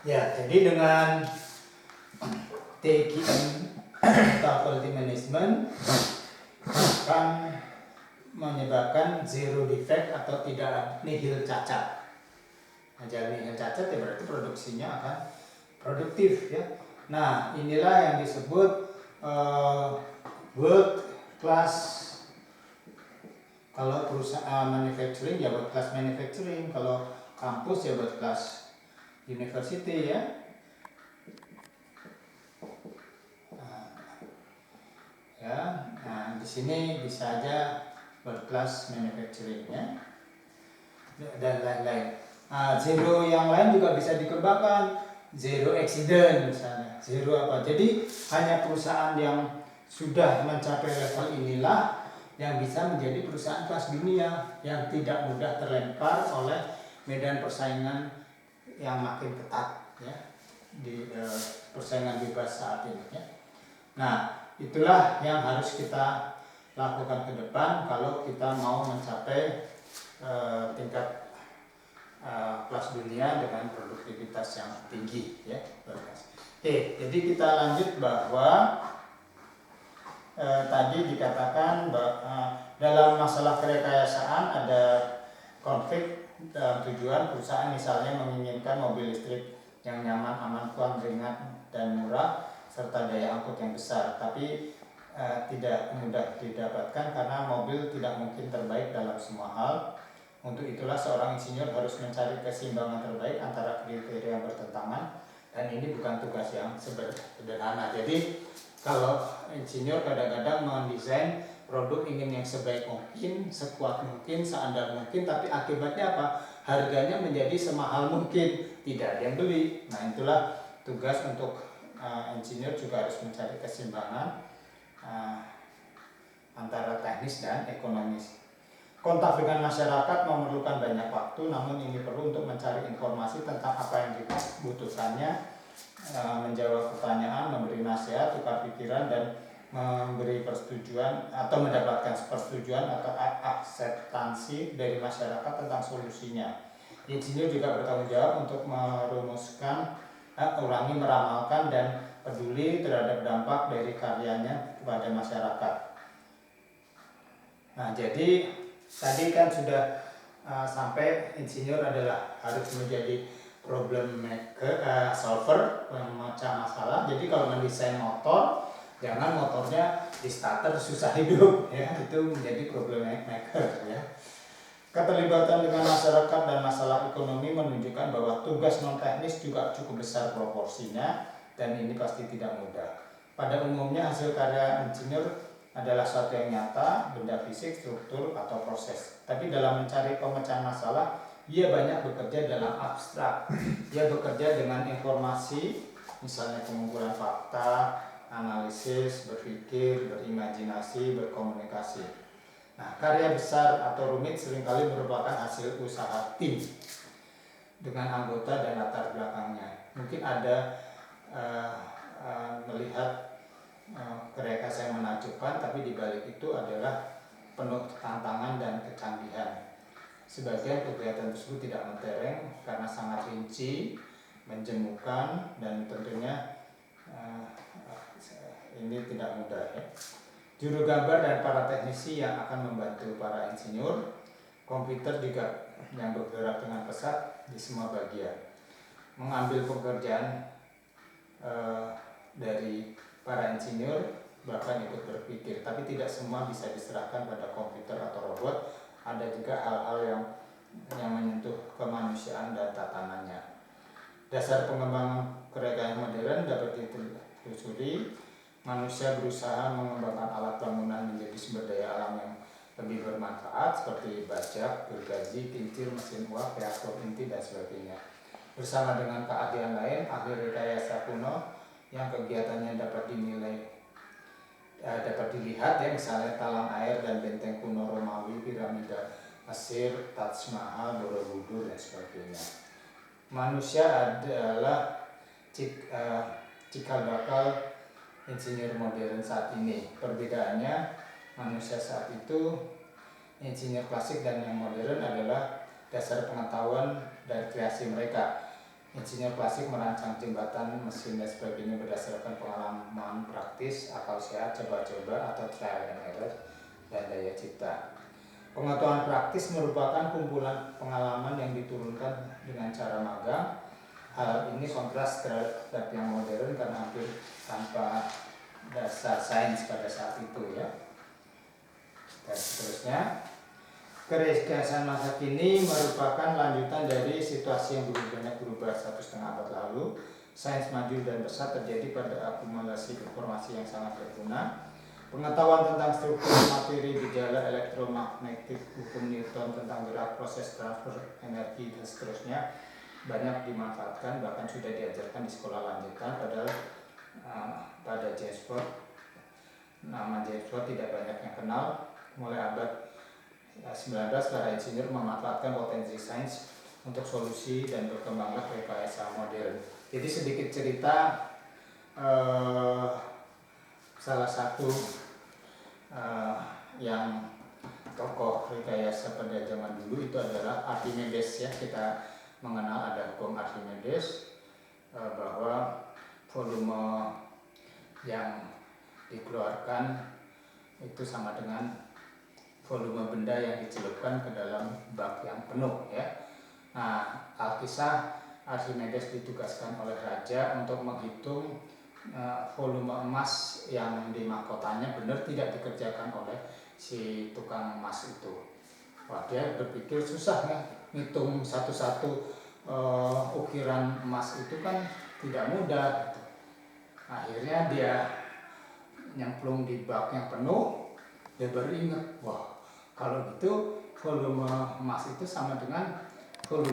Ya, jadi dengan TQM atau quality management akan menyebabkan zero defect atau tidak nihil cacat. Nah, jadi nihil cacat ya berarti produksinya akan produktif ya. Nah, inilah yang disebut world class. Kalau perusahaan manufacturing ya world class manufacturing, kalau kampus ya world class university ya. Nah, di sini bisa aja world class manufacturing ya, dan lain-lain. Nah, zero yang lain juga bisa dikembangkan, zero accident misalnya, zero apa. Jadi hanya perusahaan yang sudah mencapai level inilah yang bisa menjadi perusahaan kelas dunia yang tidak mudah terlempar oleh medan persaingan yang makin ketat ya di persaingan bebas saat ini ya. Nah, itulah yang harus kita lakukan ke depan kalau kita mau mencapai tingkat kelas dunia dengan produktivitas yang tinggi ya. Oke, jadi kita lanjut bahwa tadi dikatakan dalam masalah kerekayasaan ada konflik dalam tujuan perusahaan misalnya menginginkan mobil listrik yang nyaman, aman, kuat, ringan, dan murah serta daya angkut yang besar, tapi tidak mudah didapatkan karena mobil tidak mungkin terbaik dalam semua hal. Untuk itulah seorang insinyur harus mencari keseimbangan terbaik antara kriteria yang bertentangan, dan ini bukan tugas yang sederhana. Jadi kalau insinyur kadang-kadang mendesain produk ingin yang sebaik mungkin, sekuat mungkin, seandal mungkin, tapi akibatnya apa? Harganya menjadi semahal mungkin, tidak ada yang beli. Nah, itulah tugas untuk insinyur juga harus mencari keseimbangan antara teknis dan ekonomis. Kontak dengan masyarakat memerlukan banyak waktu, namun ini perlu untuk mencari informasi tentang apa yang dibutuhkannya, menjawab pertanyaan, memberi nasihat, tukar pikiran, dan memberi persetujuan atau mendapatkan persetujuan atau akseptansi dari masyarakat tentang solusinya. Insinyur juga bertanggung jawab untuk merumuskan, ulangi, meramalkan, dan peduli terhadap dampak dari karyanya kepada masyarakat. Nah, jadi tadi kan sudah sampai insinyur adalah harus menjadi problem maker, solver, pemecah masalah. Jadi kalau mendesain motor, jangan motornya di starter susah hidup ya, itu menjadi problem maker ya. Keterlibatan dengan masyarakat dan masalah ekonomi menunjukkan bahwa tugas non teknis juga cukup besar proporsinya, dan ini pasti tidak mudah. Pada umumnya hasil karya insinyur adalah suatu yang nyata, benda fisik, struktur, atau proses. Tapi dalam mencari pemecahan masalah, ia banyak bekerja dalam abstrak. Ia bekerja dengan informasi, misalnya pengumpulan fakta, analisis, berpikir, berimajinasi, berkomunikasi. Nah, karya besar atau rumit seringkali merupakan hasil usaha tim dengan anggota dan latar belakangnya. Mungkin ada melihat kerekayasa yang menakjubkan, tapi di balik itu adalah penuh tantangan dan kecanggihan. Sebagian kegiatan tersebut tidak mentereng karena sangat rinci, menjemukan, dan tentunya ini tidak mudah ya. Juru gambar dan para teknisi yang akan membantu para insinyur, komputer juga yang bergerak dengan pesat di semua bagian, mengambil pekerjaan dari para insinyur, bahkan ikut berpikir. Tapi tidak semua bisa diserahkan pada komputer atau robot. Ada juga hal-hal yang menyentuh kemanusiaan dan tatanannya. Dasar pengembangan kerekayaan modern dapat ditelusuri. Manusia berusaha mengembangkan alat bangunan menjadi sumber daya alam yang lebih bermanfaat seperti bajak, gergaji, kincir, mesin uap, reaktor inti, dan sebagainya. Bersama dengan keahlian lain, ahli rekayasa kuno yang kegiatannya dapat dilihat ya, misalnya talang air dan benteng kuno Romawi, piramida Mesir, Taj Mahal, Borobudur, dan sebagainya. Manusia adalah cikal bakal insinyur modern saat ini. Perbedaannya, manusia saat itu, insinyur klasik dan yang modern adalah dasar pengetahuan dan kreasi mereka. Insinyur klasik merancang jembatan, mesin dan sebagainya berdasarkan pengalaman praktis, akal sehat, coba-coba atau trial and error, dan daya cipta. Pengetahuan praktis merupakan kumpulan pengalaman yang diturunkan dengan cara magang. Hal ini kontras terhadap yang modern karena hampir tanpa dasar sains pada saat itu ya. Dan seterusnya, kerekayasaan masa kini merupakan lanjutan dari situasi yang banyak berubah 1,5 abad lalu. Sains maju dan pesat terjadi pada akumulasi informasi yang sangat berguna. Pengetahuan tentang struktur materi, gejala elektromagnetik, hukum Newton tentang gerak, proses transfer energi dan seterusnya banyak dimanfaatkan, bahkan sudah diajarkan di sekolah lanjutan. Padahal pada James Watt, nama James Watt tidak banyak yang kenal. Mulai abad 19 para insinyur memanfaatkan potensi sains untuk solusi dan berkembanglah rekayasa modern. Jadi sedikit cerita salah satu yang tokoh rekayasa pada zaman dulu itu adalah Archimedes ya. Kita mengenal ada hukum Archimedes bahwa volume yang dikeluarkan itu sama dengan volume benda yang dicelupkan ke dalam bak yang penuh ya. Nah, Alkisah Archimedes ditugaskan oleh raja untuk menghitung volume emas yang di mahkotanya benar tidak dikerjakan oleh si tukang emas itu. Wah, dia berpikir susah ya, ngitung satu-satu ukiran emas itu kan tidak mudah gitu. Akhirnya dia nyemplung di bak yang penuh, dia baru ingat, wah kalau gitu volume emas itu sama dengan volume